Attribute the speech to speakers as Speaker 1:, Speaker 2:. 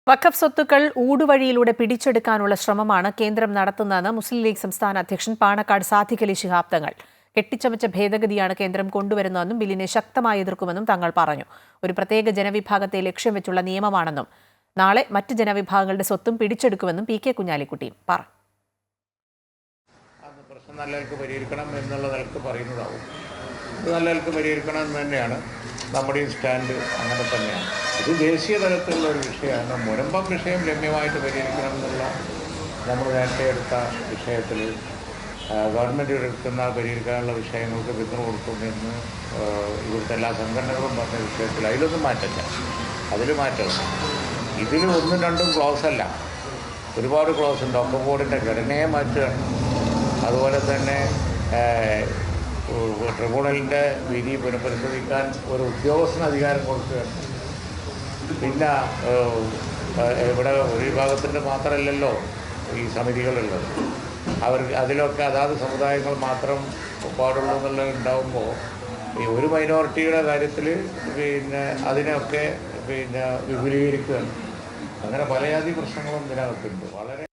Speaker 1: വഖഫ് സ്വത്തുക്കൾ ഊടുവഴിയിലൂടെ പിടിച്ചെടുക്കാനുള്ള ശ്രമമാണ് കേന്ദ്രം നടത്തുന്നതെന്ന് മുസ്ലിം ലീഗ് സംസ്ഥാന അധ്യക്ഷൻ പാണക്കാട് സാദിഖ് അലി ശിഹാബ് തങ്ങൾ. കെട്ടിച്ചമച്ച ഭേദഗതിയാണ് കേന്ദ്രം കൊണ്ടുവരുന്നതെന്നും ബില്ലിനെ ശക്തമായി എതിർക്കുമെന്നും തങ്ങൾ പറഞ്ഞു. ഒരു പ്രത്യേക ജനവിഭാഗത്തെ ലക്ഷ്യം വെച്ചുള്ള നിയമമാണെന്നും നാളെ മറ്റ് ജനവിഭാഗങ്ങളുടെ സ്വത്തും പിടിച്ചെടുക്കുമെന്നും പി കെ കുഞ്ഞാലിക്കുട്ടി പറഞ്ഞു.
Speaker 2: പ്രശ്നം നല്ലവർക്ക് പരിഹരിക്കണം എന്നുള്ള നിലക്ക് പറയുന്നതാവും. ഇത് നല്ലവർക്ക് പരിഹരിക്കണം എന്ന് തന്നെയാണ് നമ്മുടെയും സ്റ്റാൻഡ്. അങ്ങനെ തന്നെയാണ്. ഇത് ദേശീയ തലത്തിലുള്ള ഒരു വിഷയമാണ്. മുനമ്പം വിഷയം രമ്യമായിട്ട് പരിഹരിക്കണം എന്നുള്ള നമ്മൾ നേരത്തെ എടുത്ത വിഷയത്തിൽ ഗവൺമെൻറ് എടുക്കുന്ന പരിഹരിക്കാനുള്ള വിഷയങ്ങൾക്ക് പിന്തുണ കൊടുക്കുമെന്ന് ഇവിടുത്തെ എല്ലാ സംഘടനകളും പറഞ്ഞ വിഷയത്തിൽ അതിലൊന്നും മാറ്റമില്ല. അതിൽ മാറ്റമില്ല. ഇതിൽ ഒന്നും രണ്ടും ക്ലോസ് അല്ല, ഒരുപാട് ക്ലോസ് ഉണ്ട്. ഒക്കെ ബോർഡിൻ്റെ ഘടനയെ മാറ്റുകയാണ്. അതുപോലെ തന്നെ ട്രിബ്യൂണലിൻ്റെ വിധി പുനഃപരിശോധിക്കാൻ ഒരു ഉദ്യോഗസ്ഥന് അധികാരം കൊടുക്കുകയാണ്. പിന്നെ ഇവിടെ ഒരു വിഭാഗത്തിൻ്റെ മാത്രമല്ലല്ലോ ഈ സമിതികളുള്ളത്. അതിലൊക്കെ അതാത് സമുദായങ്ങൾ മാത്രം പാടുള്ളൂ എന്നുള്ളത് ഉണ്ടാകുമ്പോൾ ഈ ഒരു മൈനോറിറ്റിയുടെ കാര്യത്തിൽ അതിനെയൊക്കെ വിപുലീകരിക്കുകയാണ്. അങ്ങനെ പലജാതി പ്രശ്നങ്ങളും ഇതിനകത്തുണ്ട്. വളരെ